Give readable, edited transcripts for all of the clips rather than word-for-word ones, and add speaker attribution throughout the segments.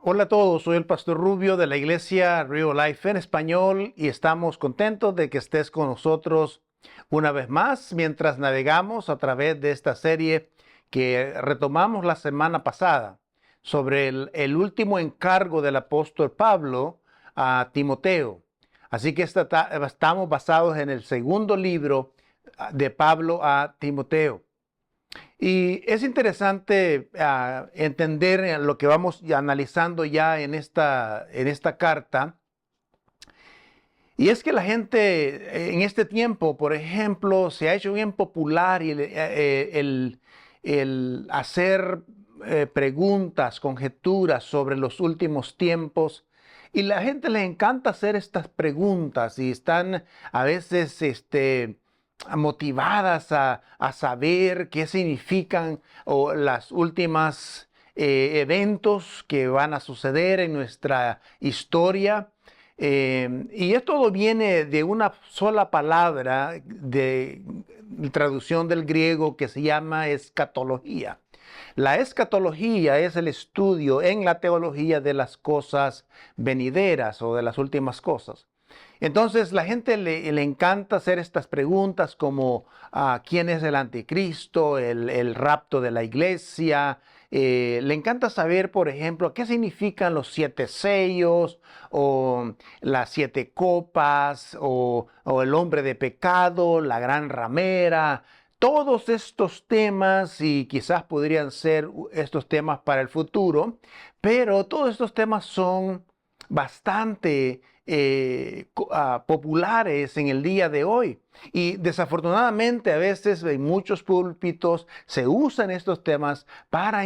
Speaker 1: Hola a todos, soy el Pastor Rubio de la Iglesia Real Life en español y estamos contentos de que estés con nosotros una vez más mientras navegamos a través de esta serie que retomamos la semana pasada sobre el último encargo del apóstol Pablo a Timoteo. Así que estamos basados en el segundo libro de Pablo a Timoteo. Y es interesante entender lo que vamos analizando ya en esta carta. Y es que la gente en este tiempo, por ejemplo, se ha hecho bien popular el hacer preguntas, conjeturas sobre los últimos tiempos. Y la gente le encanta hacer estas preguntas y están a veces motivadas a saber qué significan o las últimas eventos que van a suceder en nuestra historia. Y esto viene de una sola palabra de traducción del griego que se llama escatología. La escatología es el estudio en la teología de las cosas venideras o de las últimas cosas. Entonces la gente le encanta hacer estas preguntas como quién es el anticristo, el rapto de la iglesia. Le encanta saber, por ejemplo, qué significan los 7 sellos o las 7 copas o el hombre de pecado, la gran ramera. Todos estos temas, y quizás podrían ser estos temas para el futuro, pero todos estos temas son bastante populares en el día de hoy. Y desafortunadamente a veces en muchos púlpitos se usan estos temas para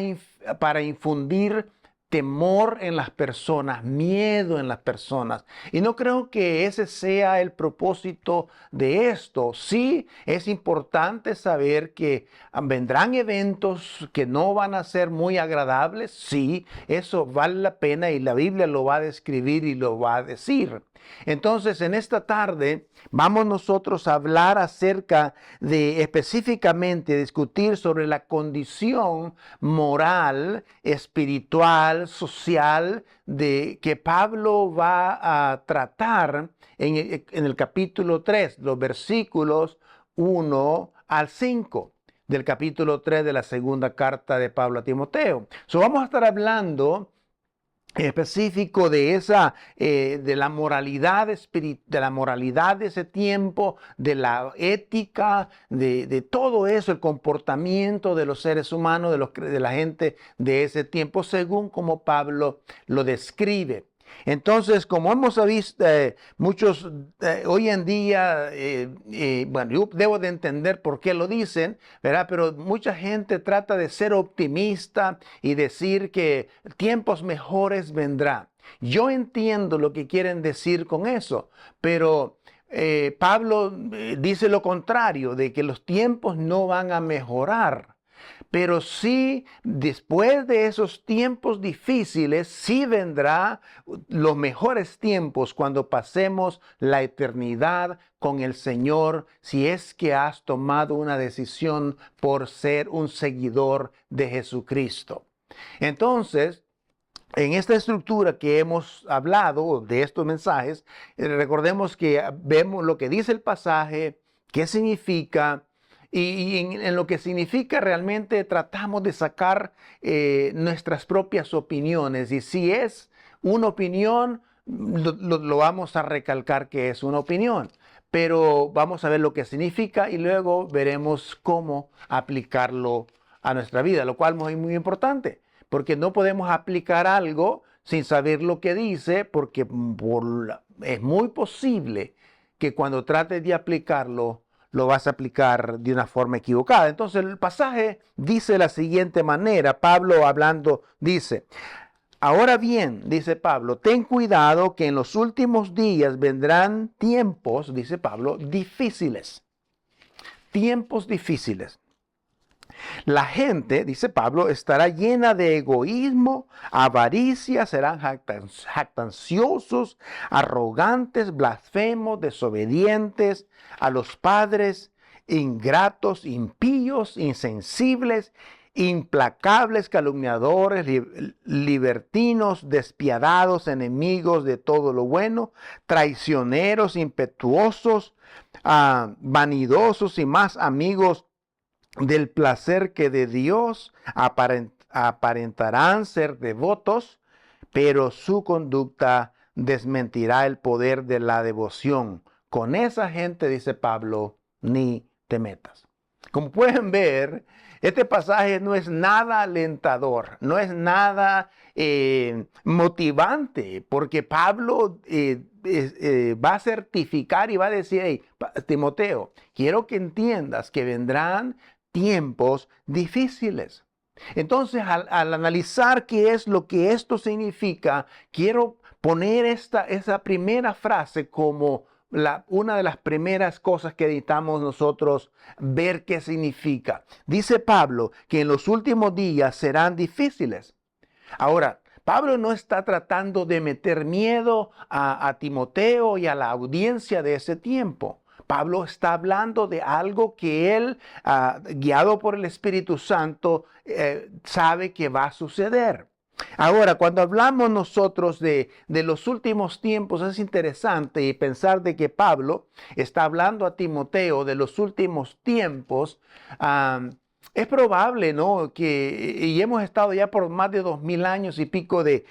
Speaker 1: infundir temor en las personas, miedo en las personas. Y no creo que ese sea el propósito de esto. Sí, es importante saber que vendrán eventos que no van a ser muy agradables. Sí, eso vale la pena y la Biblia lo va a describir y lo va a decir. Entonces, en esta tarde vamos nosotros a hablar acerca de específicamente discutir sobre la condición moral, espiritual, social de que Pablo va a tratar en el capítulo 3, los versículos 1 al 5 del capítulo 3 de la segunda carta de Pablo a Timoteo. Vamos a estar hablando específico de de la moralidad de la moralidad de ese tiempo, de la ética, de todo eso, el comportamiento de los seres humanos, de la gente de ese tiempo, según como Pablo lo describe. Entonces, como hemos visto, muchos hoy en día, bueno, yo debo de entender por qué lo dicen, ¿verdad? Pero mucha gente trata de ser optimista y decir que tiempos mejores vendrán. Yo entiendo lo que quieren decir con eso, pero Pablo dice lo contrario, de que los tiempos no van a mejorar. Pero sí, después de esos tiempos difíciles, sí vendrá los mejores tiempos cuando pasemos la eternidad con el Señor, si es que has tomado una decisión por ser un seguidor de Jesucristo. Entonces, en esta estructura que hemos hablado de estos mensajes, recordemos que vemos lo que dice el pasaje, qué significa, y en lo que significa realmente tratamos de sacar nuestras propias opiniones. Y si es una opinión, lo vamos a recalcar que es una opinión. Pero vamos a ver lo que significa y luego veremos cómo aplicarlo a nuestra vida, lo cual es muy importante, porque no podemos aplicar algo sin saber lo que dice, porque es muy posible que cuando trates de aplicarlo, lo vas a aplicar de una forma equivocada. Entonces el pasaje dice de la siguiente manera, Pablo hablando dice, ahora bien, dice Pablo, ten cuidado que en los últimos días vendrán tiempos, dice Pablo, difíciles. Tiempos difíciles. La gente, dice Pablo, estará llena de egoísmo, avaricia, serán jactanciosos, arrogantes, blasfemos, desobedientes a los padres, ingratos, impíos, insensibles, implacables calumniadores, libertinos, despiadados, enemigos de todo lo bueno, traicioneros, impetuosos, vanidosos y más amigos del placer que de Dios, aparentarán ser devotos, pero su conducta desmentirá el poder de la devoción. Con esa gente, dice Pablo, ni te metas. Como pueden ver, este pasaje no es nada alentador, no es nada motivante, porque Pablo va a certificar y va a decir: hey, Timoteo, quiero que entiendas que vendrán tiempos difíciles. Entonces, al analizar qué es lo que esto significa, quiero poner esa primera frase como una de las primeras cosas que necesitamos nosotros ver qué significa. Dice Pablo que en los últimos días serán difíciles. Ahora, Pablo no está tratando de meter miedo a Timoteo y a la audiencia de ese tiempo. Pablo está hablando de algo que él, guiado por el Espíritu Santo, sabe que va a suceder. Ahora, cuando hablamos nosotros de los últimos tiempos, es interesante pensar de que Pablo está hablando a Timoteo de los últimos tiempos. Es probable, ¿no? Y hemos estado ya por más de 2000 años y pico de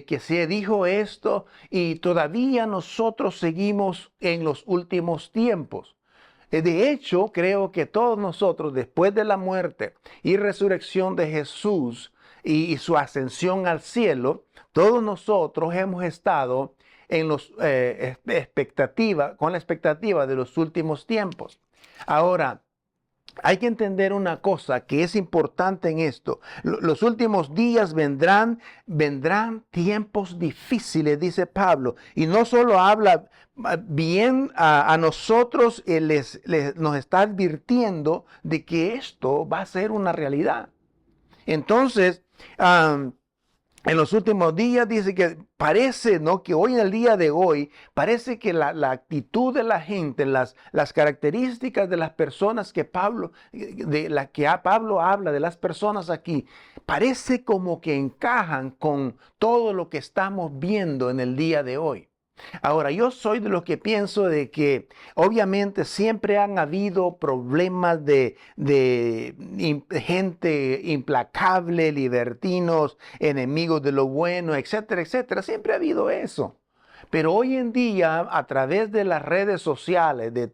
Speaker 1: que se dijo esto, y todavía nosotros seguimos en los últimos tiempos. De hecho, creo que todos nosotros, después de la muerte y resurrección de Jesús y su ascensión al cielo, todos nosotros hemos estado en con la expectativa de los últimos tiempos. Ahora, hay que entender una cosa que es importante en esto. Los últimos días vendrán tiempos difíciles, dice Pablo. Y no solo habla bien a nosotros, nos está advirtiendo de que esto va a ser una realidad. Entonces, en los últimos días dice que parece, ¿no?, que hoy en el día de hoy, parece que la actitud de la gente, las características de las personas que Pablo habla de las personas aquí, parece como que encajan con todo lo que estamos viendo en el día de hoy. Ahora, yo soy de los que pienso de que obviamente siempre han habido problemas de gente implacable, libertinos, enemigos de lo bueno, etcétera, etcétera. Siempre ha habido eso. Pero hoy en día, a través de las redes sociales, de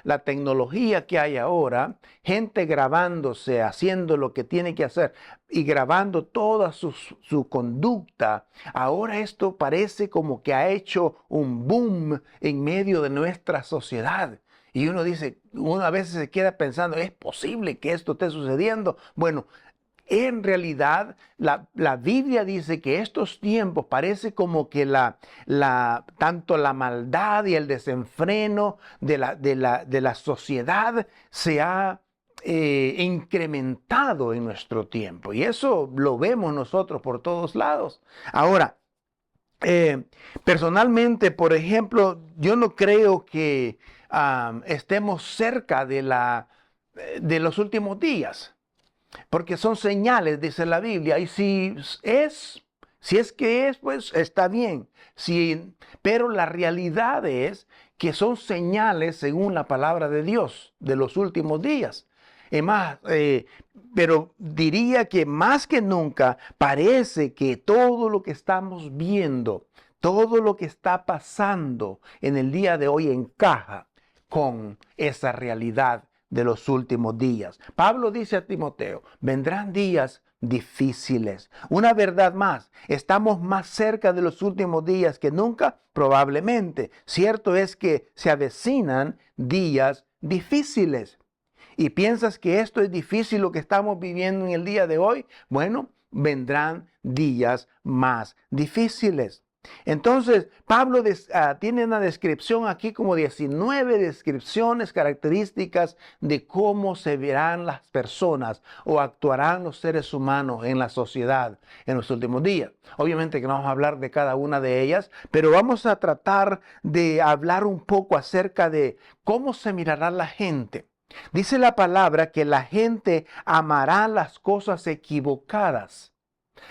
Speaker 1: la tecnología que hay ahora, gente grabándose, haciendo lo que tiene que hacer y grabando toda su conducta, ahora esto parece como que ha hecho un boom en medio de nuestra sociedad. Y uno a veces se queda pensando: ¿es posible que esto esté sucediendo? Bueno, en realidad, la Biblia dice que estos tiempos parece como que tanto la maldad y el desenfreno de la sociedad se ha incrementado en nuestro tiempo. Y eso lo vemos nosotros por todos lados. Ahora, personalmente, por ejemplo, yo no creo que estemos cerca de los últimos días. Porque son señales, dice la Biblia, y si es que es, pues está bien. Pero la realidad es que son señales, según la palabra de Dios, de los últimos días. Es más, pero diría que más que nunca parece que todo lo que estamos viendo, todo lo que está pasando en el día de hoy encaja con esa realidad de los últimos días. Pablo dice a Timoteo: vendrán días difíciles. Una verdad más: estamos más cerca de los últimos días que nunca, probablemente. Cierto es que se avecinan días difíciles. ¿Y piensas que esto es difícil, lo que estamos viviendo en el día de hoy? Bueno, vendrán días más difíciles. Entonces, Pablo tiene una descripción aquí, como 19 descripciones, características de cómo se verán las personas o actuarán los seres humanos en la sociedad en los últimos días. Obviamente que no vamos a hablar de cada una de ellas, pero vamos a tratar de hablar un poco acerca de cómo se mirará la gente. Dice la palabra que la gente amará las cosas equivocadas.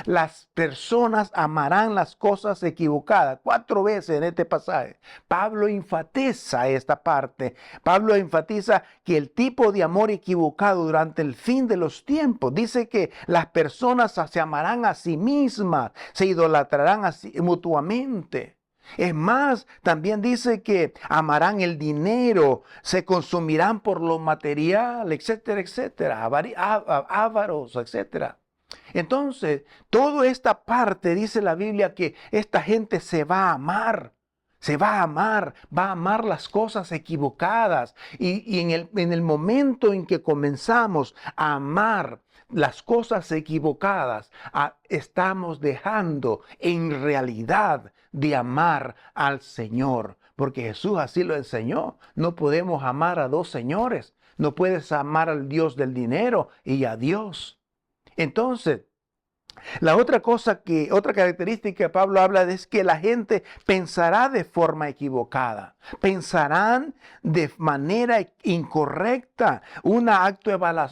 Speaker 1: Las personas amarán las cosas equivocadas. 4 veces en este pasaje. Pablo enfatiza esta parte. Pablo enfatiza que el tipo de amor equivocado durante el fin de los tiempos. Dice que las personas se amarán a sí mismas, se idolatrarán mutuamente. Es más, también dice que amarán el dinero, se consumirán por lo material, etcétera, etcétera, ávaros, etcétera. Entonces, toda esta parte dice la Biblia que esta gente se va a amar. Se va a amar las cosas equivocadas. Y en el momento en que comenzamos a amar las cosas equivocadas, estamos dejando en realidad de amar al Señor. Porque Jesús así lo enseñó. No podemos amar a dos señores. No puedes amar al Dios del dinero y a Dios. Entonces, otra característica que Pablo habla es que la gente pensará de forma equivocada, pensarán de manera incorrecta, una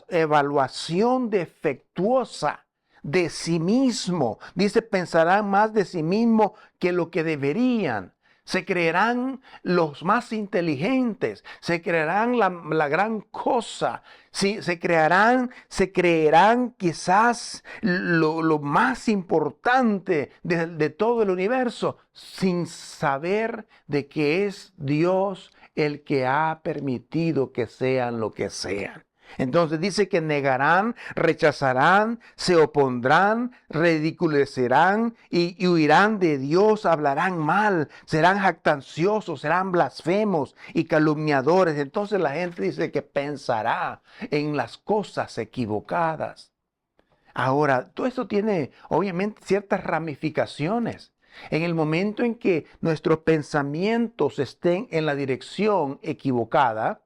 Speaker 1: evaluación defectuosa de sí mismo. Dice, pensarán más de sí mismo que lo que deberían. Se creerán los más inteligentes, se creerán la gran cosa, ¿sí? Se creerán quizás lo más importante de todo el universo, sin saber de que es Dios el que ha permitido que sean lo que sean. Entonces dice que negarán, rechazarán, se opondrán, ridiculizarán y huirán de Dios, hablarán mal, serán jactanciosos, serán blasfemos y calumniadores. Entonces la gente dice que pensará en las cosas equivocadas. Ahora, todo esto tiene obviamente ciertas ramificaciones. En el momento en que nuestros pensamientos estén en la dirección equivocada,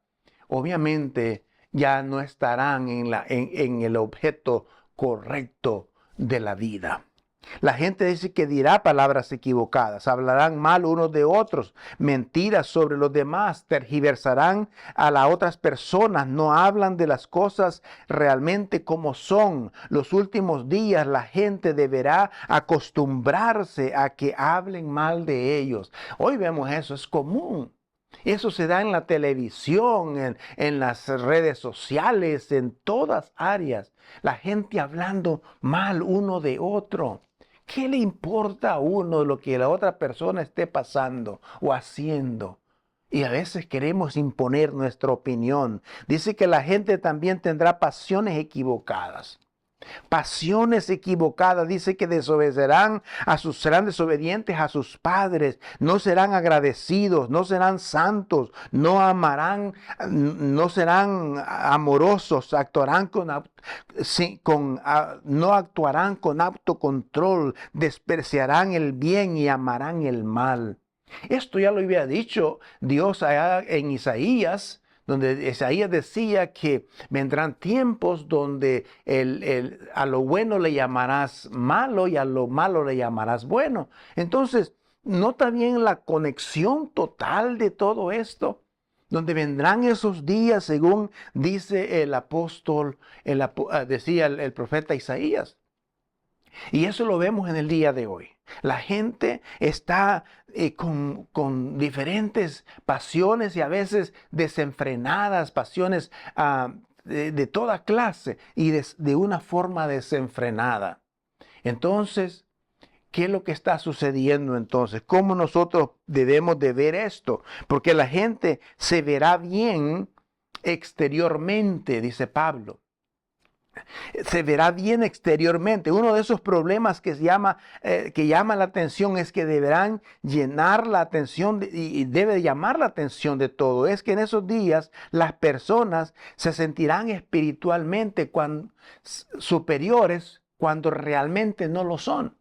Speaker 1: obviamente ya no estarán en el objeto correcto de la vida. La gente dice que dirá palabras equivocadas, hablarán mal unos de otros, mentiras sobre los demás, tergiversarán a las otras personas, no hablan de las cosas realmente como son. Los últimos días la gente deberá acostumbrarse a que hablen mal de ellos. Hoy vemos eso, es común. Eso se da en la televisión, en las redes sociales, en todas áreas. La gente hablando mal uno de otro. ¿Qué le importa a uno lo que la otra persona esté pasando o haciendo? Y a veces queremos imponer nuestra opinión. Dice que la gente también tendrá pasiones equivocadas. Pasiones equivocadas, dice que serán desobedientes a sus padres, no serán agradecidos, no serán santos, no amarán, no serán amorosos, no actuarán con autocontrol, despreciarán el bien y amarán el mal. Esto ya lo había dicho Dios allá en Isaías, donde Isaías decía que vendrán tiempos donde a lo bueno le llamarás malo y a lo malo le llamarás bueno. Entonces, nota bien la conexión total de todo esto, donde vendrán esos días, según dice el apóstol, decía el profeta Isaías. Y eso lo vemos en el día de hoy. La gente está con diferentes pasiones y a veces desenfrenadas, pasiones de toda clase y de una forma desenfrenada. Entonces, ¿qué es lo que está sucediendo entonces? ¿Cómo nosotros debemos de ver esto? Porque la gente se verá bien exteriormente, dice Pablo. Se verá bien exteriormente. Uno de esos problemas que llama la atención es que deberán llenar la atención y debe llamar la atención de todo. Es que en esos días las personas se sentirán espiritualmente superiores cuando realmente no lo son.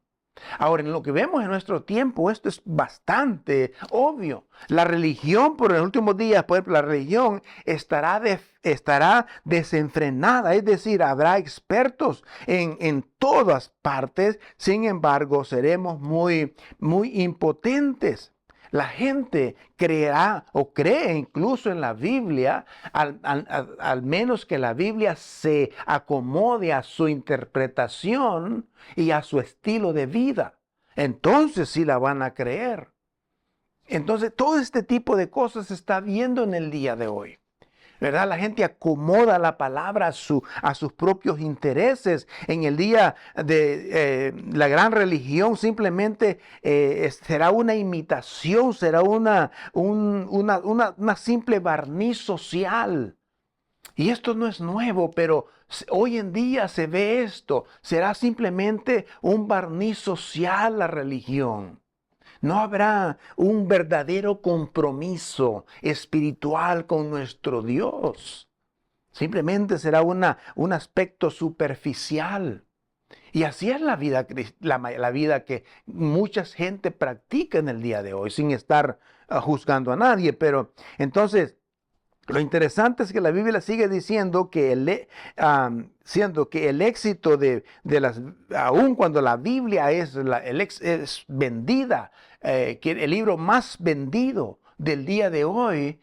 Speaker 1: Ahora, en lo que vemos en nuestro tiempo, esto es bastante obvio. La religión, por los últimos días, por ejemplo, la religión estará desenfrenada, es decir, habrá expertos en todas partes, sin embargo, seremos muy, muy impotentes. La gente creerá o cree incluso en la Biblia, al menos que la Biblia se acomode a su interpretación y a su estilo de vida. Entonces sí la van a creer. Entonces todo este tipo de cosas se está viendo en el día de hoy. ¿Verdad? La gente acomoda la palabra a sus propios intereses. En el día de la gran religión simplemente será una imitación, será una simple barniz social. Y esto no es nuevo, pero hoy en día se ve esto. Será simplemente un barniz social la religión. No habrá un verdadero compromiso espiritual con nuestro Dios. Simplemente será un aspecto superficial. Y así es la vida que mucha gente practica en el día de hoy, sin estar juzgando a nadie. Pero entonces, lo interesante es que la Biblia sigue diciendo que siendo que el éxito aun cuando la Biblia es vendida, que el libro más vendido del día de hoy,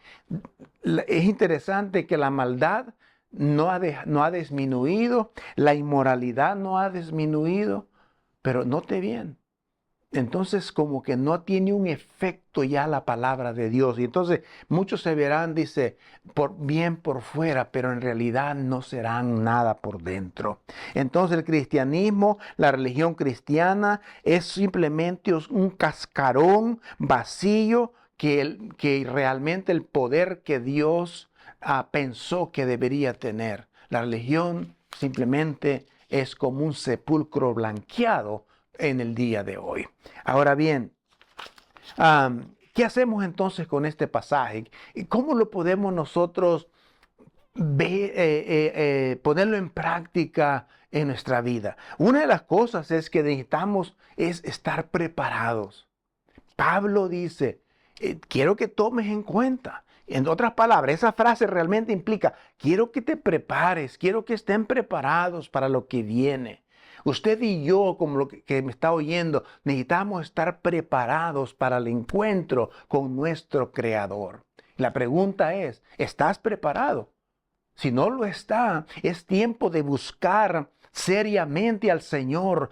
Speaker 1: es interesante que la maldad no ha disminuido, la inmoralidad no ha disminuido, pero note bien. Entonces como que no tiene un efecto ya la palabra de Dios. Y entonces muchos se verán, dice, bien por fuera, pero en realidad no serán nada por dentro. Entonces el cristianismo, la religión cristiana, es simplemente un cascarón vacío que realmente el poder que Dios pensó que debería tener. La religión simplemente es como un sepulcro blanqueado en el día de hoy. Ahora bien, ¿qué hacemos entonces con este pasaje? ¿Cómo lo podemos nosotros ponerlo en práctica en nuestra vida? Una de las cosas es que necesitamos es estar preparados. Pablo dice, quiero que tomes en cuenta. En otras palabras, esa frase realmente implica, quiero que te prepares, quiero que estén preparados para lo que viene. Usted y yo, como lo que me está oyendo, necesitamos estar preparados para el encuentro con nuestro Creador. La pregunta es, ¿estás preparado? Si no lo está, es tiempo de buscar seriamente al Señor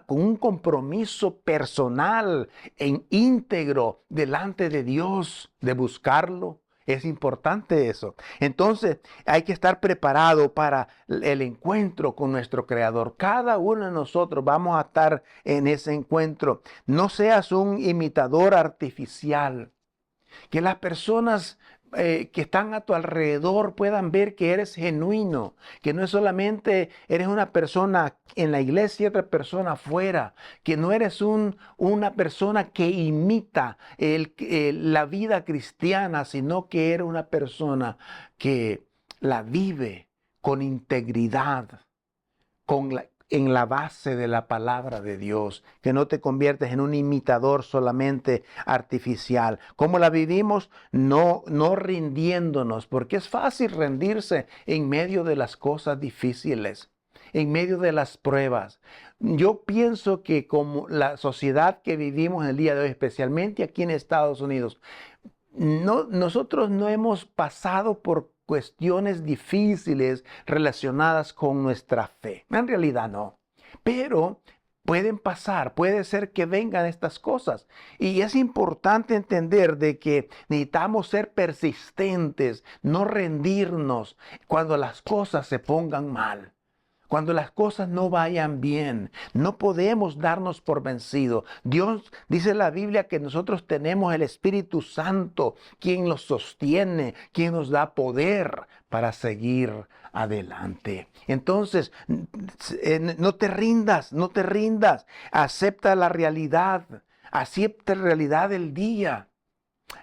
Speaker 1: con un compromiso personal e íntegro delante de Dios, de buscarlo. Es importante eso. Entonces hay que estar preparado para el encuentro con nuestro Creador. Cada uno de nosotros vamos a estar en ese encuentro. No seas un imitador artificial. Que las personas que están a tu alrededor puedan ver que eres genuino, que no es solamente eres una persona en la iglesia y otra persona afuera, que no eres una persona que imita la vida cristiana, sino que eres una persona que la vive con integridad, en la base de la palabra de Dios, que no te conviertes en un imitador solamente artificial. ¿Cómo la vivimos? No rindiéndonos, porque es fácil rendirse en medio de las cosas difíciles, en medio de las pruebas. Yo pienso que como la sociedad que vivimos en el día de hoy, especialmente aquí en Estados Unidos, nosotros no hemos pasado por cuestiones difíciles relacionadas con nuestra fe. En realidad no. Pero pueden pasar, puede ser que vengan estas cosas. Y es importante entender de que necesitamos ser persistentes, no rendirnos cuando las cosas se pongan mal. Cuando las cosas no vayan bien, no podemos darnos por vencido. Dios dice en la Biblia que nosotros tenemos el Espíritu Santo, quien nos sostiene, quien nos da poder para seguir adelante. Entonces, no te rindas, no te rindas. Acepta la realidad, acepta la realidad del día.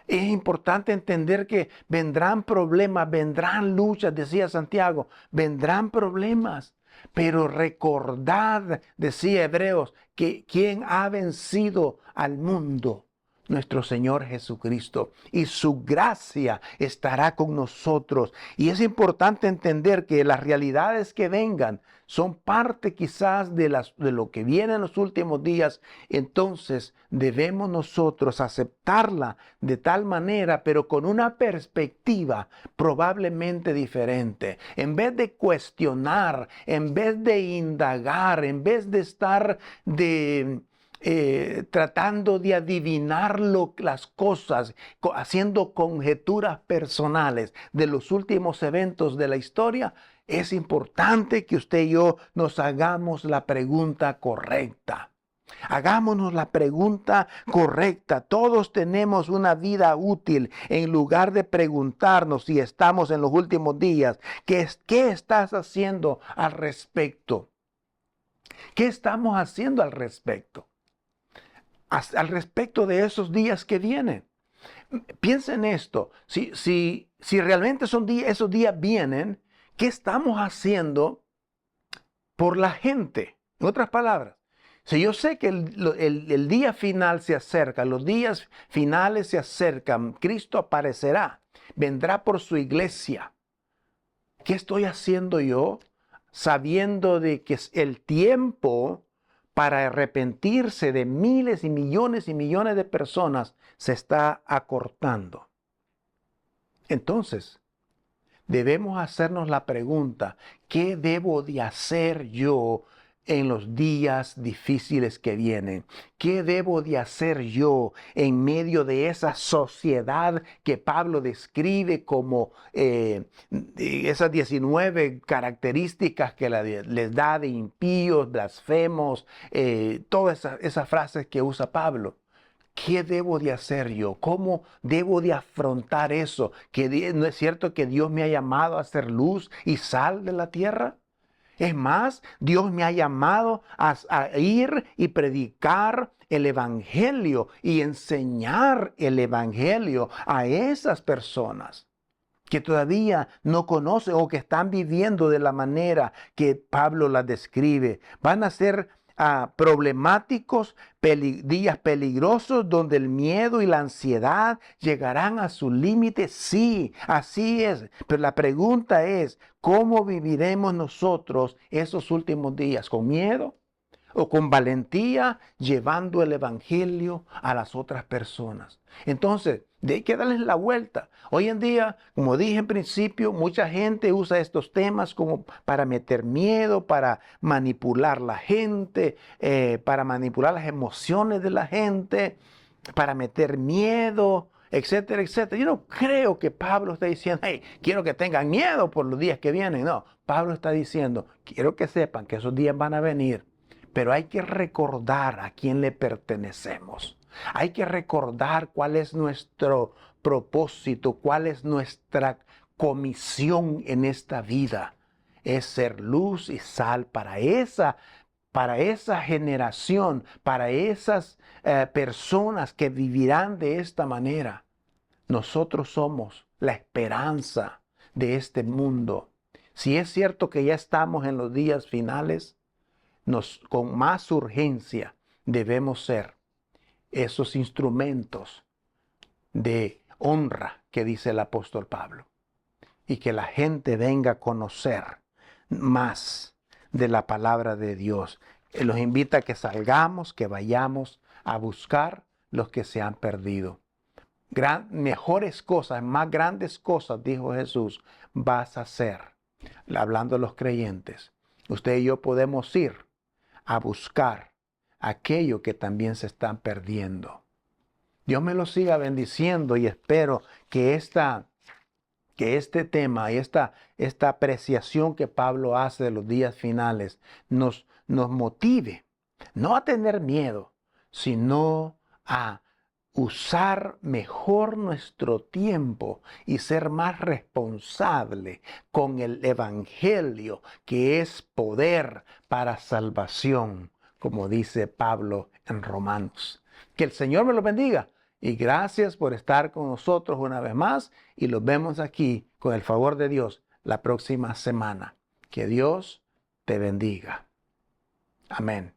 Speaker 1: Es importante entender que vendrán problemas, vendrán luchas, decía Santiago, vendrán problemas. Pero recordad, decía Hebreos, que quien ha vencido al mundo, nuestro Señor Jesucristo, y su gracia estará con nosotros. Y es importante entender que las realidades que vengan son parte quizás de lo que viene en los últimos días. Entonces debemos nosotros aceptarla de tal manera, pero con una perspectiva probablemente diferente. En vez de cuestionar, en vez de indagar, en vez de estar tratando de adivinar las cosas, haciendo conjeturas personales de los últimos eventos de la historia, es importante que usted y yo nos hagamos la pregunta correcta. Hagámonos la pregunta correcta. Todos tenemos una vida útil. En lugar de preguntarnos si estamos en los últimos días, ¿qué estás haciendo al respecto? ¿Qué estamos haciendo al respecto? Al respecto de esos días que vienen. Piensa en esto. Si realmente esos días vienen, ¿qué estamos haciendo por la gente? En otras palabras, si yo sé que el día final se acerca, los días finales se acercan, Cristo aparecerá, vendrá por su iglesia. ¿Qué estoy haciendo yo sabiendo de que el tiempo para arrepentirse de miles y millones de personas se está acortando? Entonces, debemos hacernos la pregunta, ¿qué debo de hacer yo en los días difíciles que vienen? ¿Qué debo de hacer yo en medio de esa sociedad que Pablo describe como esas 19 características que les da de impíos, blasfemos, todas esas frases que usa Pablo? ¿Qué debo de hacer yo? ¿Cómo debo de afrontar eso? ¿No es cierto que Dios me ha llamado a ser luz y sal de la tierra? Es más, Dios me ha llamado a ir y predicar el Evangelio y enseñar el Evangelio a esas personas que todavía no conocen o que están viviendo de la manera que Pablo las describe. Van a ser problemáticos, días peligrosos donde el miedo y la ansiedad llegarán a su límite. Sí, así es. Pero la pregunta es, ¿cómo viviremos nosotros esos últimos días? ¿Con miedo o con valentía llevando el Evangelio a las otras personas? Entonces, hay que darles la vuelta. Hoy en día, como dije en principio, mucha gente usa estos temas como para meter miedo, para manipular la gente, para manipular las emociones de la gente, para meter miedo, etcétera, etcétera. Yo no creo que Pablo esté diciendo, hey, quiero que tengan miedo por los días que vienen. No, Pablo está diciendo, quiero que sepan que esos días van a venir, pero hay que recordar a quién le pertenecemos. Hay que recordar cuál es nuestro propósito, cuál es nuestra comisión en esta vida. Es ser luz y sal para esa generación, para esas personas que vivirán de esta manera. Nosotros somos la esperanza de este mundo. Si es cierto que ya estamos en los días finales, con más urgencia debemos ser esos instrumentos de honra que dice el apóstol Pablo, y que la gente venga a conocer más de la palabra de Dios. Los invita a que salgamos, que vayamos a buscar los que se han perdido. Mejores cosas, más grandes cosas, dijo Jesús, vas a hacer. Hablando de los creyentes, usted y yo podemos ir a buscar aquello que también se están perdiendo. Dios me lo siga bendiciendo y espero que este tema y esta apreciación que Pablo hace de los días finales nos motive, no a tener miedo, sino a usar mejor nuestro tiempo y ser más responsable con el Evangelio, que es poder para salvación, como dice Pablo en Romanos. Que el Señor me lo bendiga y gracias por estar con nosotros una vez más, y los vemos aquí con el favor de Dios la próxima semana. Que Dios te bendiga. Amén.